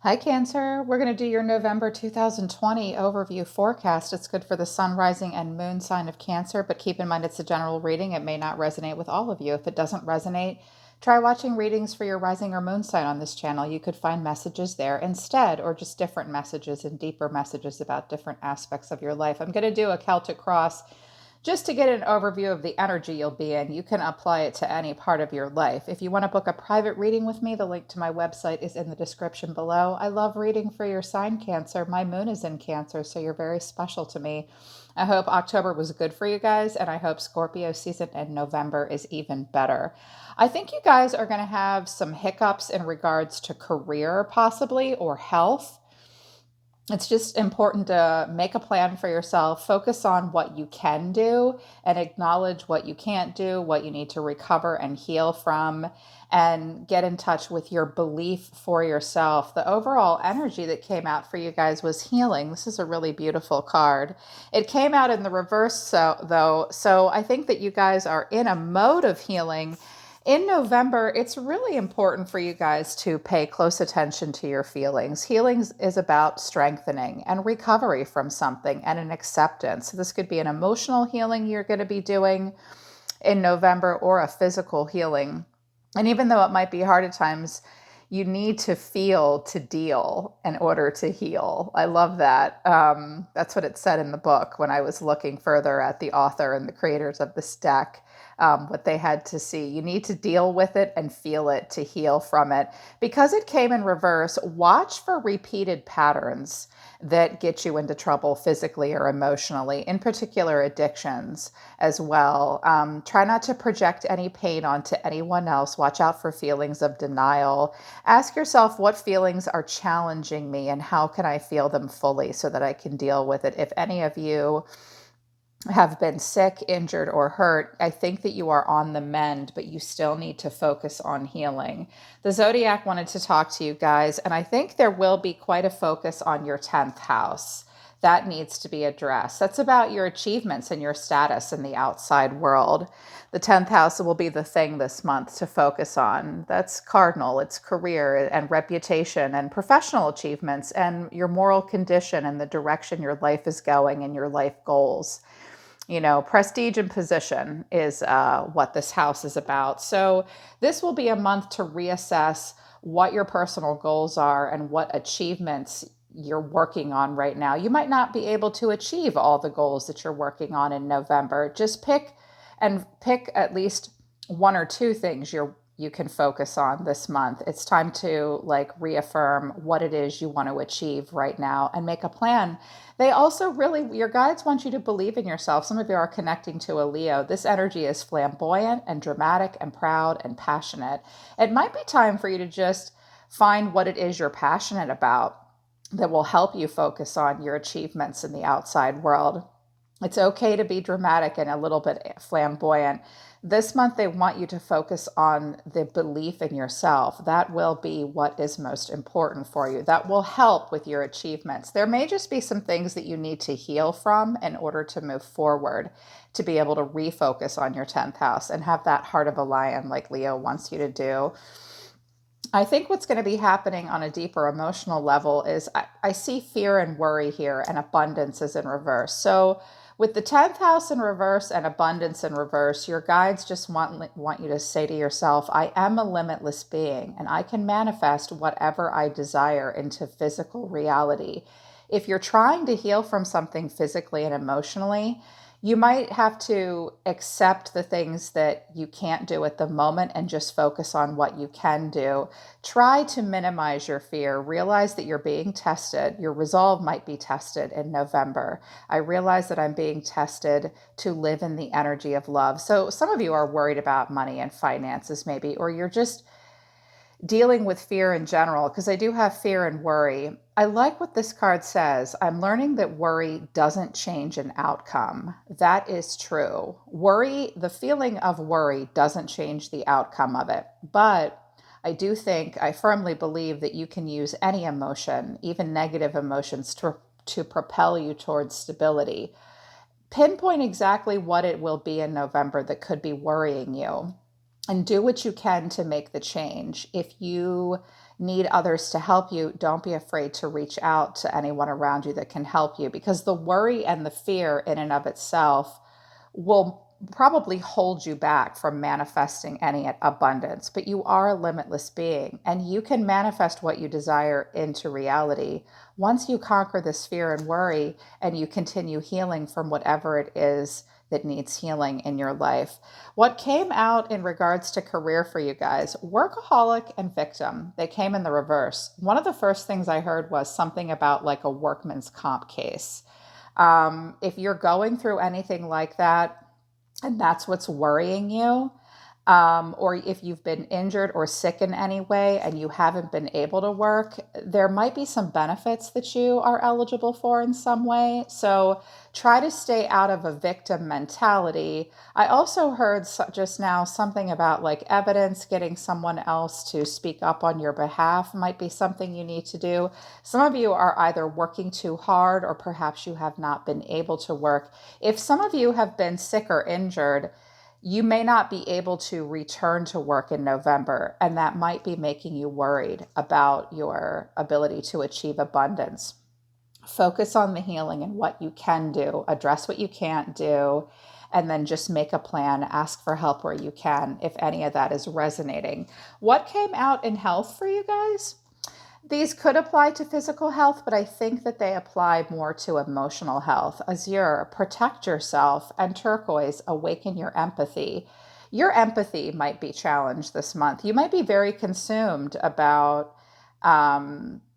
Hi, Cancer. We're going to do your November 2020 overview forecast. It's good for the sun, rising, and moon sign of Cancer, but keep in mind it's a general reading. It may not resonate with all of you. If it doesn't resonate, try watching readings for your rising or moon sign on this channel. You could find messages there instead, or just different messages and deeper messages about different aspects of your life. I'm going to do a Celtic cross just to get an overview of the energy you'll be in. You can apply it to any part of your life. If you want to book a private reading with me, the link to my website is in the description below. I love reading for your sign, Cancer. My moon is in Cancer, so you're very special to me. I hope October was good for you guys, and I hope Scorpio season in November is even better. I think you guys are going to have some hiccups in regards to career, possibly, or health. It's just important to make a plan for yourself, focus on what you can do, and acknowledge what you can't do, what you need to recover and heal from, and get in touch with your belief for yourself. The overall energy that came out for you guys was healing. This is a really beautiful card. It came out in the reverse, so I think that you guys are in a mode of healing. In November, it's really important for you guys to pay close attention to your feelings. Healing is about strengthening and recovery from something and an acceptance. So this could be an emotional healing you're going to be doing in November, or a physical healing. And even though it might be hard at times, you need to feel to deal in order to heal. I love that. That's what it said in the book when I was looking further at the author and the creators of this deck. What they had to see. You need to deal with it and feel it to heal from it. Because it came in reverse, watch for repeated patterns that get you into trouble physically or emotionally, in particular addictions as well. Try not to project any pain onto anyone else. Watch out for feelings of denial. Ask yourself, what feelings are challenging me and how can I feel them fully so that I can deal with it? If any of you have been sick, injured, or hurt, I think that you are on the mend, but you still need to focus on healing. The Zodiac wanted to talk to you guys, and I think there will be quite a focus on your 10th house. That needs to be addressed. That's about your achievements and your status in the outside world. The 10th house will be the thing this month to focus on. That's cardinal. It's career and reputation and professional achievements and your moral condition and the direction your life is going and your life goals. Prestige and position is what this house is about. So this will be a month to reassess what your personal goals are and what achievements you're working on right now. You might not be able to achieve all the goals that you're working on in November. Just pick at least one or two things you can focus on this month. It's time to reaffirm what it is you want to achieve right now and make a plan. They also your guides want you to believe in yourself. Some of you are connecting to a Leo. This energy is flamboyant and dramatic and proud and passionate. It might be time for you to just find what it is you're passionate about that will help you focus on your achievements in the outside world. It's okay to be dramatic and a little bit flamboyant. This month, they want you to focus on the belief in yourself. That will be what is most important for you. That will help with your achievements. There may just be some things that you need to heal from in order to move forward, to be able to refocus on your 10th house and have that heart of a lion like Leo wants you to do. I think what's going to be happening on a deeper emotional level is I see fear and worry here, and abundance is in reverse. So with the 10th house in reverse and abundance in reverse, your guides just want you to say to yourself, I am a limitless being and I can manifest whatever I desire into physical reality. If you're trying to heal from something physically and emotionally, you might have to accept the things that you can't do at the moment and just focus on what you can do. Try to minimize your fear. Realize that you're being tested. Your resolve might be tested in November. I realize that I'm being tested to live in the energy of love. So some of you are worried about money and finances maybe, or you're just dealing with fear in general, because I do have fear and worry. I like what this card says. I'm learning that worry doesn't change an outcome. That is true. Worry, the feeling of worry doesn't change the outcome of it. But I firmly believe that you can use any emotion, even negative emotions, to propel you towards stability. Pinpoint exactly what it will be in November that could be worrying you, and do what you can to make the change. If you need others to help you, don't be afraid to reach out to anyone around you that can help you, because the worry and the fear in and of itself will probably hold you back from manifesting any abundance. But you are a limitless being, and you can manifest what you desire into reality once you conquer this fear and worry and you continue healing from whatever it is that needs healing in your life. What came out in regards to career for you guys? Workaholic and victim. They came in the reverse. One of the first things I heard was something about like a workman's comp case. If you're going through anything like that, and that's what's worrying you, or if you've been injured or sick in any way and you haven't been able to work, there might be some benefits that you are eligible for in some way. So try to stay out of a victim mentality. I also heard just now something about like evidence, getting someone else to speak up on your behalf might be something you need to do. Some of you are either working too hard or perhaps you have not been able to work. If some of you have been sick or injured, you may not be able to return to work in November, and that might be making you worried about your ability to achieve abundance. Focus on the healing and what you can do, address what you can't do, and then just make a plan, ask for help where you can, if any of that is resonating. What came out in health for you guys? These could apply to physical health, but I think that they apply more to emotional health. Azure, protect yourself, and turquoise, awaken your empathy. Your empathy might be challenged this month. You might be very consumed about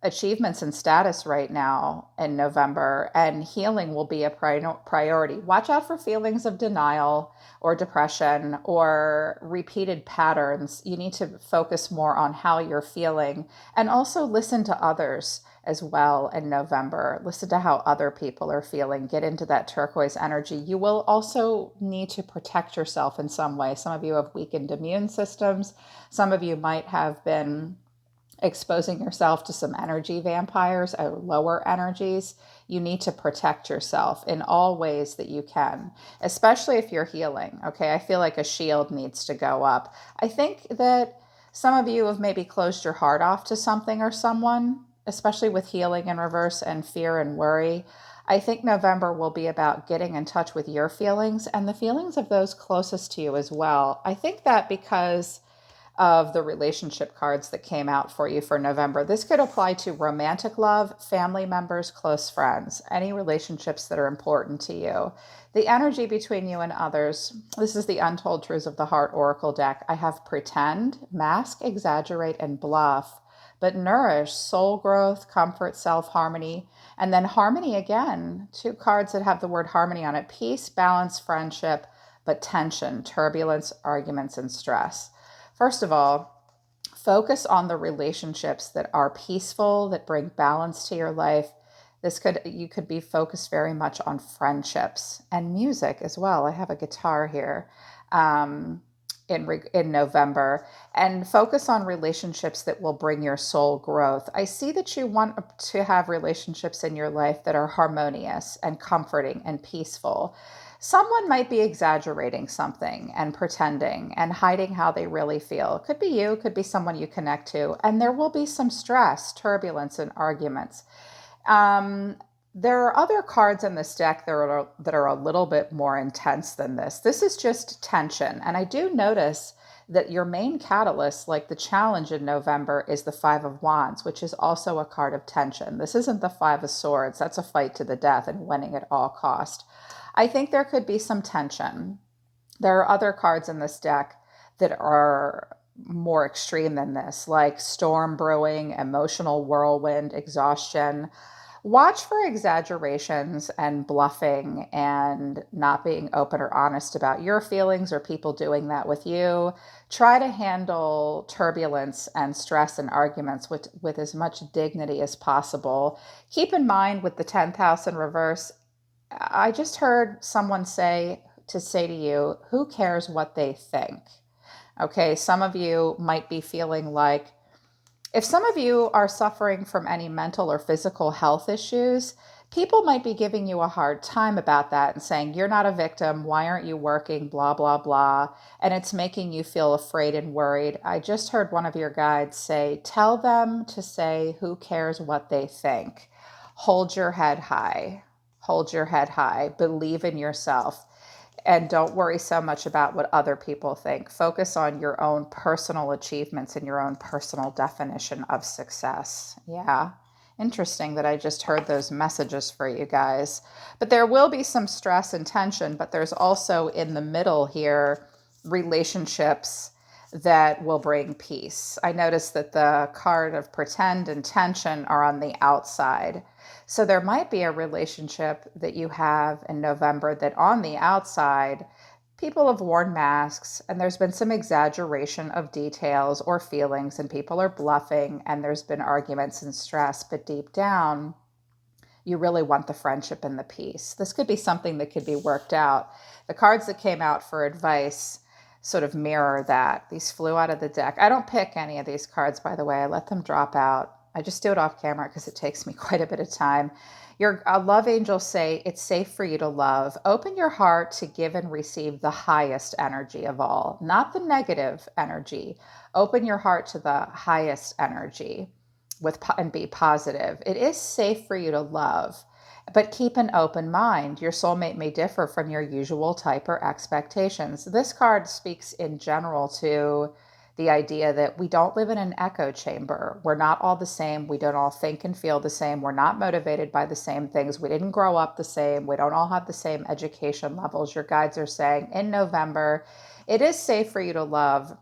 achievements and status right now in November, and healing will be a priority. Watch out for feelings of denial or depression or repeated patterns. You need to focus more on how you're feeling, and also listen to others as well in November. Listen to how other people are feeling. Get into that turquoise energy. You will also need to protect yourself in some way. Some of you have weakened immune systems. Some of you might have been exposing yourself to some energy vampires or lower energies. You need to protect yourself in all ways that you can, especially if you're healing. Okay, I feel like a shield needs to go up. I think that some of you have maybe closed your heart off to something or someone, especially with healing in reverse and fear and worry. I think November will be about getting in touch with your feelings and the feelings of those closest to you as well. I think that because of the relationship cards that came out for you for November. This could apply to romantic love, family members, close friends, any relationships that are important to you. The energy between you and others. This is the Untold Truths of the Heart Oracle deck. I have pretend, mask, exaggerate, and bluff, but nourish, soul growth, comfort, self-harmony, and then harmony again. Two cards that have the word harmony on it. Peace, balance, friendship, but tension, turbulence, arguments, and stress. First of all, focus on the relationships that are peaceful, that bring balance to your life. You could be focused very much on friendships and music as well. I have a guitar here in November, and focus on relationships that will bring your soul growth. I see that you want to have relationships in your life that are harmonious and comforting and peaceful. Someone might be exaggerating something and pretending and hiding how they really feel. It could be you, could be someone you connect to, and there will be some stress, turbulence, and arguments. There are other cards in this deck that are a little bit more intense than this. This is just tension, and I do notice that your main catalyst, like the challenge in November, is the Five of Wands, which is also a card of tension. This isn't the Five of Swords. That's a fight to the death and winning at all cost. I think there could be some tension. There are other cards in this deck that are more extreme than this, like storm brewing, emotional whirlwind, exhaustion. Watch for exaggerations and bluffing and not being open or honest about your feelings or people doing that with you. Try to handle turbulence and stress and arguments with as much dignity as possible. Keep in mind with the 10th house in reverse, I just heard someone say to you, who cares what they think? Okay, some of you might be feeling like, if some of you are suffering from any mental or physical health issues, People might be giving you a hard time about that and saying, you're not a victim. Why aren't you working? Blah, blah, blah. And it's making you feel afraid and worried. I just heard one of your guides say, tell them to say, who cares what they think? Hold your head high. Hold your head high. Believe in yourself. And don't worry so much about what other people think. Focus on your own personal achievements and your own personal definition of success. Yeah. Interesting that I just heard those messages for you guys. But there will be some stress and tension, but there's also in the middle here relationships that will bring peace. I noticed that the card of pretend and tension are on the outside. So there might be a relationship that you have in November that on the outside, people have worn masks and there's been some exaggeration of details or feelings and people are bluffing and there's been arguments and stress, but deep down, you really want the friendship and the peace. This could be something that could be worked out. The cards that came out for advice sort of mirror that. These flew out of the deck. I don't pick any of these cards, by the way. I let them drop out. I just do it off camera because it takes me quite a bit of time. Your love angels say it's safe for you to love. Open your heart to give and receive the highest energy of all, not the negative energy. Open your heart to the highest energy and be positive. It is safe for you to love, but keep an open mind. Your soulmate may differ from your usual type or expectations. This card speaks in general to the idea that we don't live in an echo chamber. We're not all the same. We don't all think and feel the same. We're not motivated by the same things. We didn't grow up the same. We don't all have the same education levels. Your guides are saying in November, it is safe for you to love.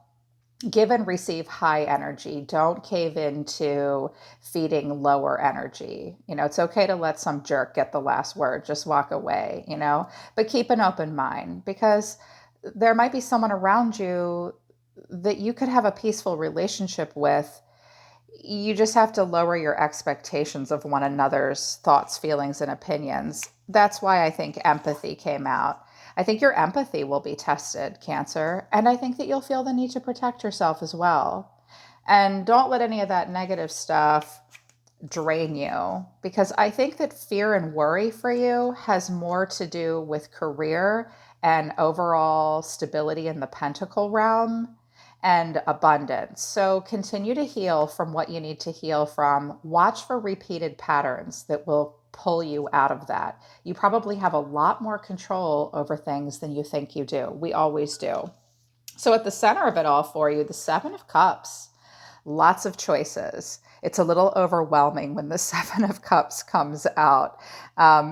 Give and receive high energy. Don't cave into feeding lower energy. It's okay to let some jerk get the last word. Just walk away, but keep an open mind because there might be someone around you that you could have a peaceful relationship with. You just have to lower your expectations of one another's thoughts, feelings, and opinions. That's why I think empathy came out. I think your empathy will be tested, Cancer, and I think that you'll feel the need to protect yourself as well. And don't let any of that negative stuff drain you, because I think that fear and worry for you has more to do with career and overall stability in the pentacle realm and abundance. So continue to heal from what you need to heal from. Watch for repeated patterns that will pull you out of that. You probably have a lot more control over things than you think you do. We always do. So at the center of it all for you, the Seven of Cups. Lots of choices. It's a little overwhelming when the Seven of Cups comes out.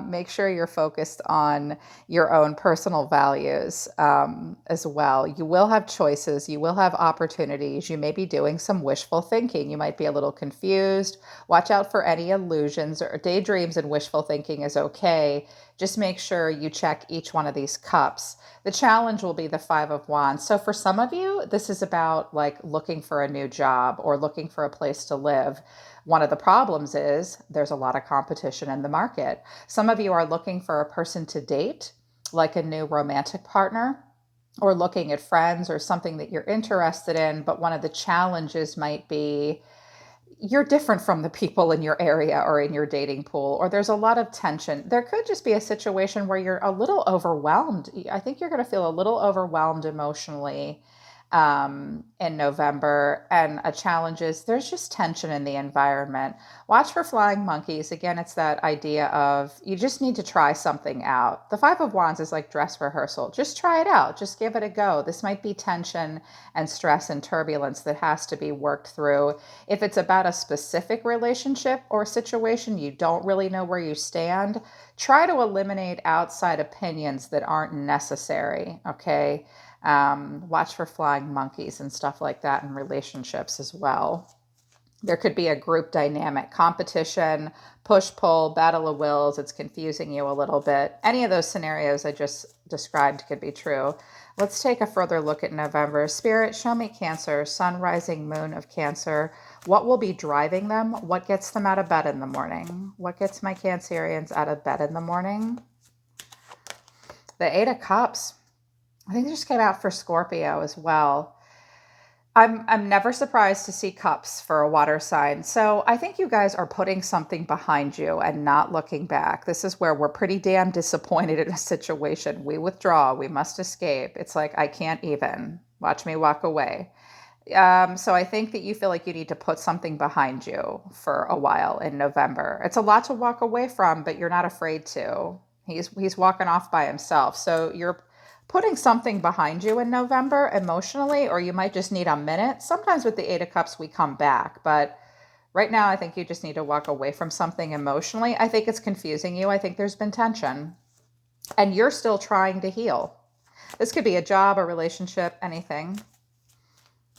Make sure you're focused on your own personal values as well. You will have choices. You will have opportunities. You may be doing some wishful thinking. You might be a little confused. Watch out for any illusions or daydreams, and wishful thinking is okay. Just make sure you check each one of these cups. The challenge will be the Five of Wands. So for some of you, this is about like looking for a new job or looking for a place to live. One of the problems is there's a lot of competition in the market. Some of you are looking for a person to date, like a new romantic partner, or looking at friends or something that you're interested in. But one of the challenges might be you're different from the people in your area or in your dating pool, or there's a lot of tension. There could just be a situation where you're a little overwhelmed. I think you're going to feel a little overwhelmed emotionally in November. And a challenge is there's just tension in the environment. Watch for flying monkeys. Again, it's that idea of you just need to try something out. The Five of Wands is like dress rehearsal. Just try it out. Just give it a go. This might be tension and stress and turbulence that has to be worked through. If it's about a specific relationship or situation, you don't really know where you stand, try to eliminate outside opinions that aren't necessary, okay? Watch for flying monkeys and stuff like that in relationships as well. There could be a group dynamic, competition, push-pull, battle of wills. It's confusing you a little bit. Any of those scenarios I just described could be true. Let's take a further look at November. Spirit, show me Cancer, sun, rising, moon of Cancer. What will be driving them? What gets them out of bed in the morning? What gets my Cancerians out of bed in the morning? The Eight of Cups. I think this just came out for Scorpio as well. I'm never surprised to see cups for a water sign. So I think you guys are putting something behind you and not looking back. This is where we're pretty damn disappointed in a situation. We withdraw, we must escape. It's like, I can't even. Watch me walk away. So I think that you feel like you need to put something behind you for a while in November. It's a lot to walk away from, but you're not afraid to. He's walking off by himself. So you're putting something behind you in November emotionally, or you might just need a minute. Sometimes with the Eight of Cups, we come back, but right now I think you just need to walk away from something emotionally. I think it's confusing you. I think there's been tension, and you're still trying to heal. This could be a job, a relationship, anything.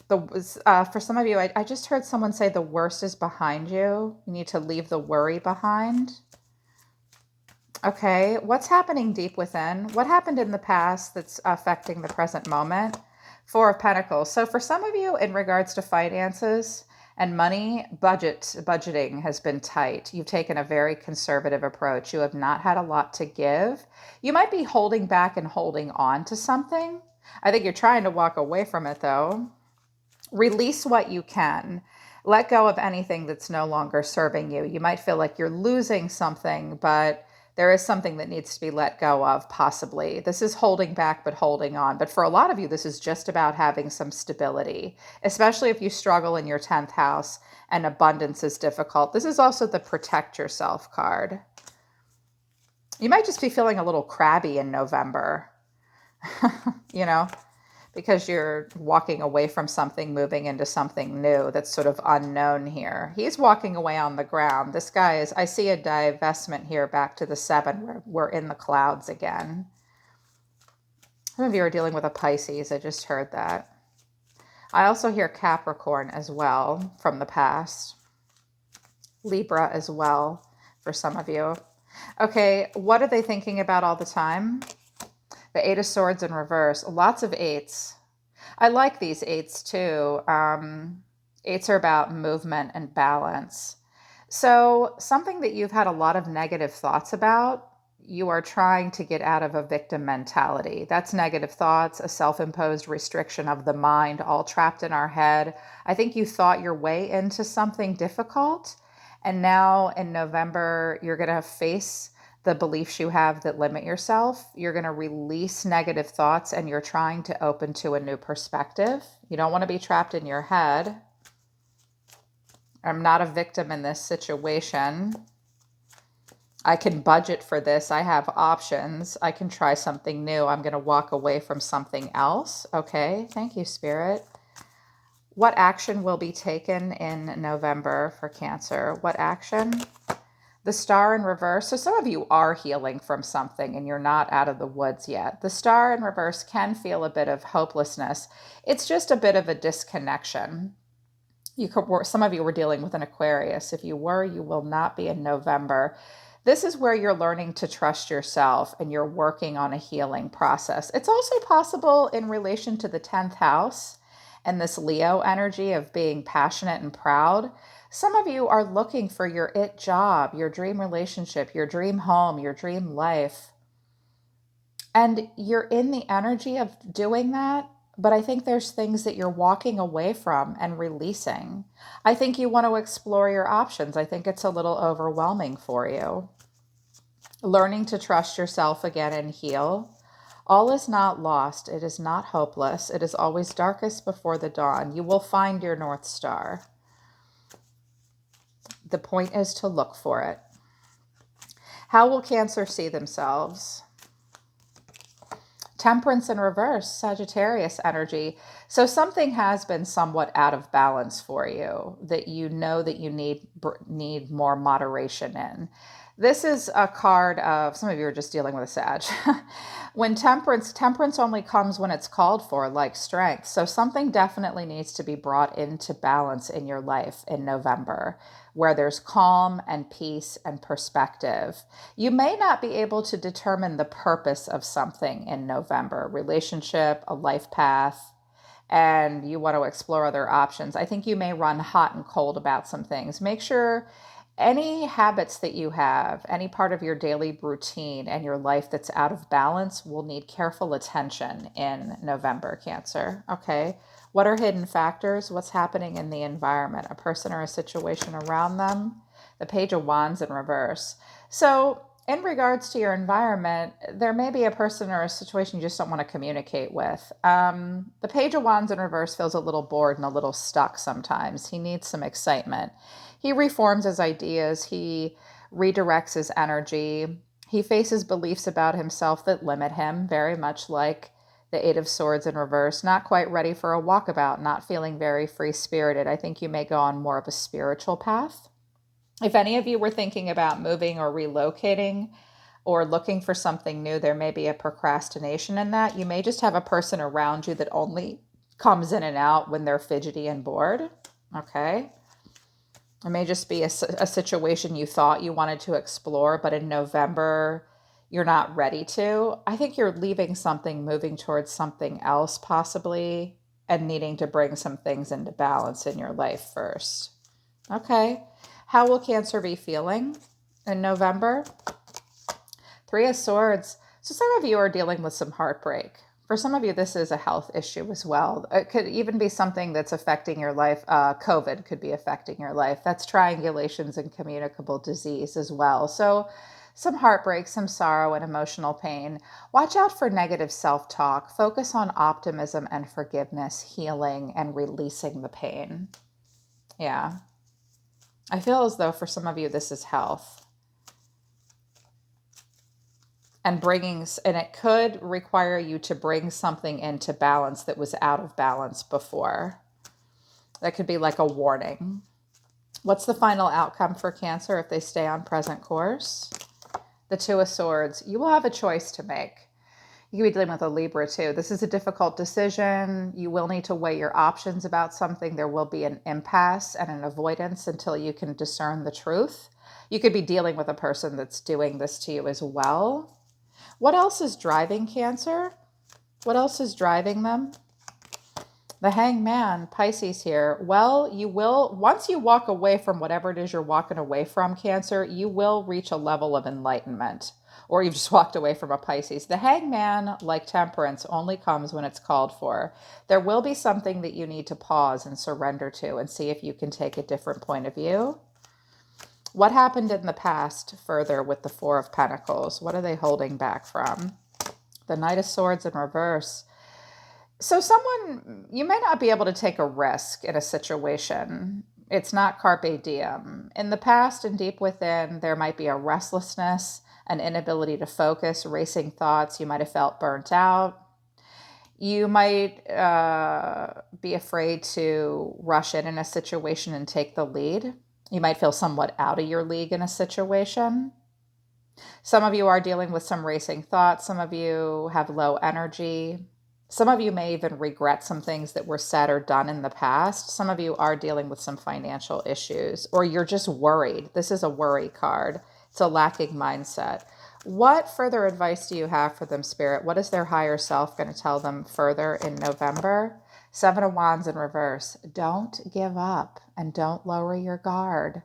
For some of you, I just heard someone say the worst is behind you. You need to leave the worry behind. Okay, what's happening deep within? What happened in the past that's affecting the present moment? Four of Pentacles. So for some of you, in regards to finances and money, budgeting has been tight. You've taken a very conservative approach. You have not had a lot to give. You might be holding back and holding on to something. I think you're trying to walk away from it, though. Release what you can. Let go of anything that's no longer serving you. You might feel like you're losing something, but there is something that needs to be let go of, possibly. This is holding back, but holding on. But for a lot of you, this is just about having some stability, especially if you struggle in your 10th house and abundance is difficult. This is also the protect yourself card. You might just be feeling a little crabby in November, you know, because you're walking away from something, moving into something new that's sort of unknown here. He's walking away on the ground. This guy is, I see a divestment here back to the 7 where we're in the clouds again. Some of you are dealing with a Pisces. I just heard that. I also hear Capricorn as well from the past. Libra as well for some of you. Okay, what are they thinking about all the time? The Eight of Swords in reverse. Lots of eights. I like these eights too. Eights are about movement and balance. So something that you've had a lot of negative thoughts about, you are trying to get out of a victim mentality. That's negative thoughts, a self-imposed restriction of the mind, all trapped in our head. I think you thought your way into something difficult. And now in November, you're going to face the beliefs you have that limit yourself. You're going to release negative thoughts and you're trying to open to a new perspective. You don't want to be trapped in your head. I'm not a victim in this situation. I can budget for this. I have options. I can try something new. I'm going to walk away from something else. Okay, thank you, Spirit. What action will be taken in November for Cancer? What action? The Star in reverse. So some of you are healing from something and you're not out of the woods yet. The Star in reverse can feel a bit of hopelessness. It's just a bit of a disconnection. Some of you were dealing with an Aquarius. If you were, you will not be in November. This is where you're learning to trust yourself and you're working on a healing process. It's also possible in relation to the 10th house and this Leo energy of being passionate and proud. Some of you are looking for your it job, your dream relationship, your dream home, your dream life. And you're in the energy of doing that, but I think there's things that you're walking away from and releasing. I think you want to explore your options. I think it's a little overwhelming for you. Learning to trust yourself again and heal. All is not lost. It is not hopeless. It is always darkest before the dawn. You will find your North Star. The point is to look for it. How will Cancer see themselves? Temperance in reverse, Sagittarius energy. So something has been somewhat out of balance for you that you know that you need more moderation in. This is a card of, some of you are just dealing with a Sag. When temperance only comes when it's called for, like strength. So something definitely needs to be brought into balance in your life in November, where there's calm and peace and perspective. You may not be able to determine the purpose of something in November, relationship, a life path, and you want to explore other options. I think you may run hot and cold about some things. Make sure any habits that you have, any part of your daily routine and your life that's out of balance will need careful attention in November, Cancer. Okay. What are hidden factors? What's happening in the environment? A person or a situation around them? The Page of Wands in reverse. So in regards to your environment, there may be a person or a situation you just don't want to communicate with. The Page of Wands in reverse feels a little bored and a little stuck sometimes. He needs some excitement. He reforms his ideas. He redirects his energy. He faces beliefs about himself that limit him, very much like the Eight of Swords in reverse. Not quite ready for a walkabout, not feeling very free-spirited. I think you may go on more of a spiritual path. If any of you were thinking about moving or relocating or looking for something new, there may be a procrastination in that. You may just have a person around you that only comes in and out when they're fidgety and bored. Okay. It may just be a situation you thought you wanted to explore, but in November, you're not ready to. I think you're leaving something, moving towards something else possibly, and needing to bring some things into balance in your life first. Okay. How will Cancer be feeling in November? Three of Swords. So some of you are dealing with some heartbreak. For some of you, this is a health issue as well. It could even be something that's affecting your life. COVID could be affecting your life. That's triangulations and communicable disease as well. So some heartbreak, some sorrow, and emotional pain. Watch out for negative self-talk. Focus on optimism and forgiveness, healing, and releasing the pain. Yeah. I feel as though for some of you, this is health. And it could require you to bring something into balance that was out of balance before. That could be like a warning. What's the final outcome for Cancer if they stay on present course? The Two of Swords. You will have a choice to make. You could be dealing with a Libra too. This is a difficult decision. You will need to weigh your options about something. There will be an impasse and an avoidance until you can discern the truth. You could be dealing with a person that's doing this to you as well. What else is driving Cancer? What else is driving them? The Hangman, Pisces here. Well, you will, once you walk away from whatever it is you're walking away from, Cancer, you will reach a level of enlightenment. Or you've just walked away from a Pisces. The Hangman, like Temperance, only comes when it's called for. There will be something that you need to pause and surrender to and see if you can take a different point of view. What happened in the past further with the Four of Pentacles? What are they holding back from? The Knight of Swords in reverse. So you may not be able to take a risk in a situation. It's not carpe diem. In the past and deep within, there might be a restlessness, an inability to focus, racing thoughts. You might have felt burnt out. You might be afraid to rush in a situation and take the lead. You might feel somewhat out of your league in a situation. Some of you are dealing with some racing thoughts. Some of you have low energy. Some of you may even regret some things that were said or done in the past. Some of you are dealing with some financial issues, or you're just worried. This is a worry card. It's a lacking mindset. What further advice do you have for them, Spirit? What is their higher self going to tell them further in November? Seven of Wands in reverse. Don't give up and don't lower your guard.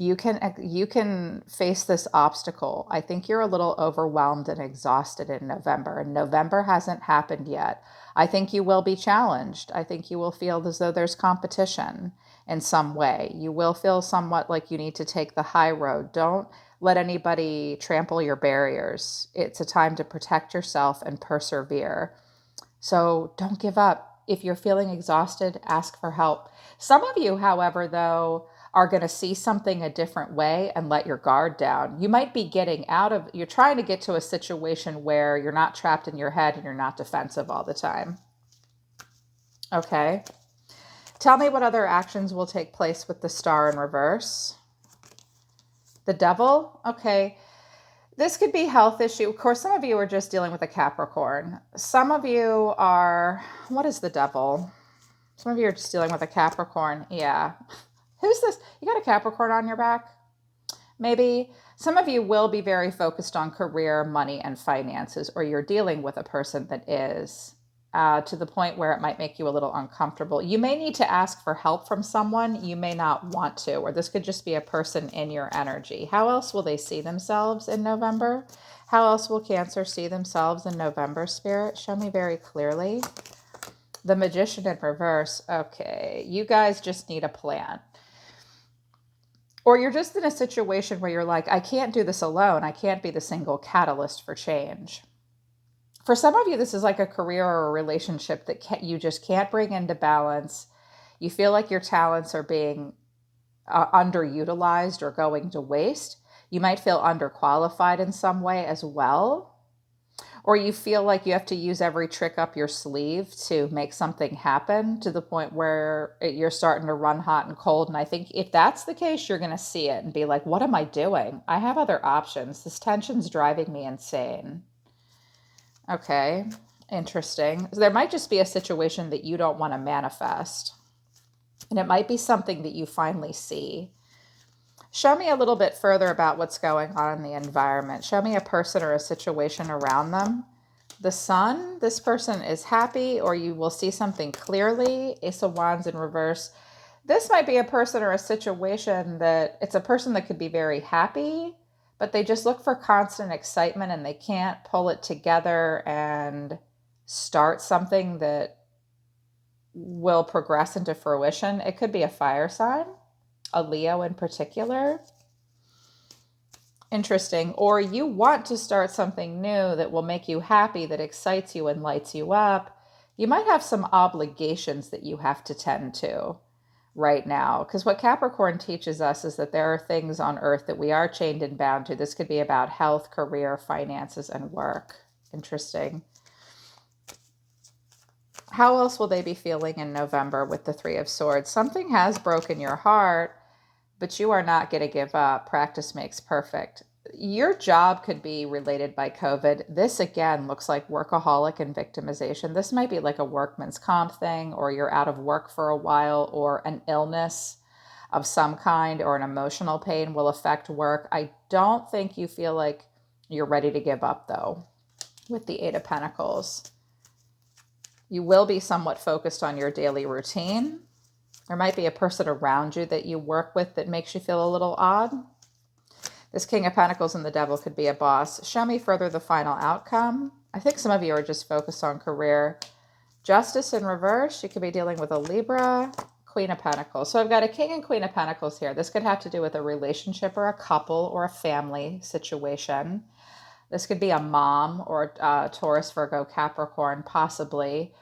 You can face this obstacle. I think you're a little overwhelmed and exhausted in November, and November hasn't happened yet. I think you will be challenged. I think you will feel as though there's competition in some way. You will feel somewhat like you need to take the high road. Don't let anybody trample your barriers. It's a time to protect yourself and persevere. So don't give up. If you're feeling exhausted, ask for help. Some of you, however, though, are going to see something a different way and let your guard down. You might be you're trying to get to a situation where you're not trapped in your head and you're not defensive all the time. Okay. Tell me what other actions will take place with the Star in reverse. The Devil. Okay. This could be a health issue. Of course, some of you are just dealing with a Capricorn. Some of you are, what is the Devil? Some of you are just dealing with a Capricorn. Yeah. Who's this? You got a Capricorn on your back? Maybe. Some of you will be very focused on career, money, and finances, or you're dealing with a person that is to the point where it might make you a little uncomfortable. You may need to ask for help from someone. You may not want to, or this could just be a person in your energy. How else will they see themselves in November? How else will Cancer see themselves in November, Spirit? Show me very clearly. The Magician in reverse. Okay, you guys just need a plan. Or you're just in a situation where you're like, I can't do this alone. I can't be the single catalyst for change. For some of you, this is like a career or a relationship that you just can't bring into balance. You feel like your talents are being underutilized or going to waste. You might feel underqualified in some way as well. Or you feel like you have to use every trick up your sleeve to make something happen to the point where you're starting to run hot and cold. And I think if that's the case, you're going to see it and be like, what am I doing? I have other options. This tension's driving me insane. Okay, interesting. So there might just be a situation that you don't want to manifest. And it might be something that you finally see. Show me a little bit further about what's going on in the environment. Show me a person or a situation around them. The Sun, this person is happy, or you will see something clearly. Ace of Wands in reverse. This might be a person or a situation that it's a person that could be very happy, but they just look for constant excitement and they can't pull it together and start something that will progress into fruition. It could be a fire sign, a Leo in particular. Interesting. Or you want to start something new that will make you happy, that excites you and lights you up. You might have some obligations that you have to tend to right now. Because what Capricorn teaches us is that there are things on earth that we are chained and bound to. This could be about health, career, finances, and work. Interesting. How else will they be feeling in November with the Three of Swords? Something has broken your heart, but you are not going to give up. Practice makes perfect. Your job could be related by COVID. This again looks like workaholic and victimization. This might be like a workman's comp thing, or you're out of work for a while, or an illness of some kind, or an emotional pain will affect work. I don't think you feel like you're ready to give up though with the Eight of Pentacles. You will be somewhat focused on your daily routine. There might be a person around you that you work with that makes you feel a little odd. This King of Pentacles and the Devil could be a boss. Show me further the final outcome. I think some of you are just focused on career. Justice in reverse. You could be dealing with a Libra. Queen of Pentacles. So I've got a King and Queen of Pentacles here. This could have to do with a relationship or a couple or a family situation. This could be a mom or a Taurus, Virgo, Capricorn, possibly.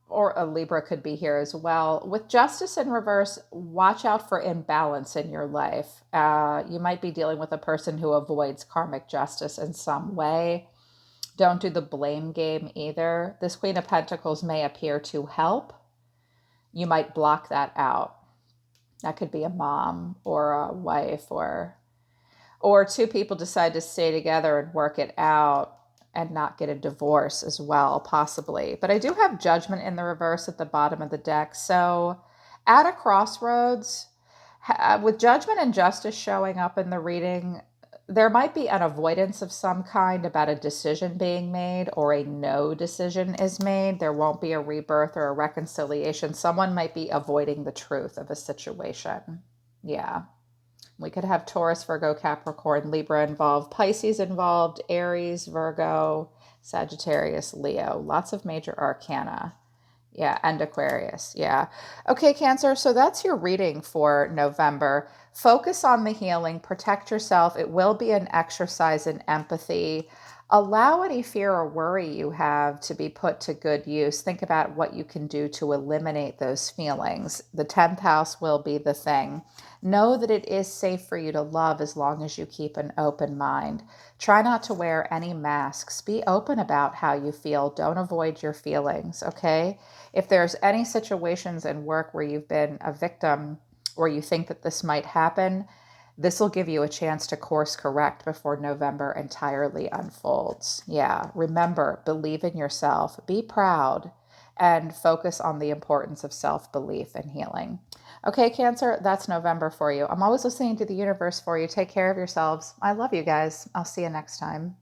Or a Libra could be here as well. With Justice in reverse, watch out for imbalance in your life. You might be dealing with a person who avoids karmic justice in some way. Don't do the blame game either. This Queen of Pentacles may appear to help. You might block that out. That could be a mom or a wife, or two people decide to stay together and work it out and not get a divorce as well, possibly. But I do have Judgment in the reverse at the bottom of the deck. So at a crossroads, with Judgment and Justice showing up in the reading, there might be an avoidance of some kind about a decision being made, or a no decision is made. There won't be a rebirth or a reconciliation. Someone might be avoiding the truth of a situation. Yeah. We could have Taurus, Virgo, Capricorn, Libra involved, Pisces involved, Aries, Virgo, Sagittarius, Leo. Lots of major arcana. Yeah, and Aquarius. Yeah. Okay, Cancer. So that's your reading for November. Focus on the healing. Protect yourself. It will be an exercise in empathy. Allow any fear or worry you have to be put to good use. Think about what you can do to eliminate those feelings. The 10th house will be the thing. Know that it is safe for you to love as long as you keep an open mind. Try not to wear any masks. Be open about how you feel. Don't avoid your feelings, okay? If there's any situations in work where you've been a victim, or you think that this might happen, this will give you a chance to course correct before November entirely unfolds. Yeah, remember, believe in yourself, be proud, and focus on the importance of self-belief and healing. Okay, Cancer, that's November for you. I'm always listening to the universe for you. Take care of yourselves. I love you guys. I'll see you next time.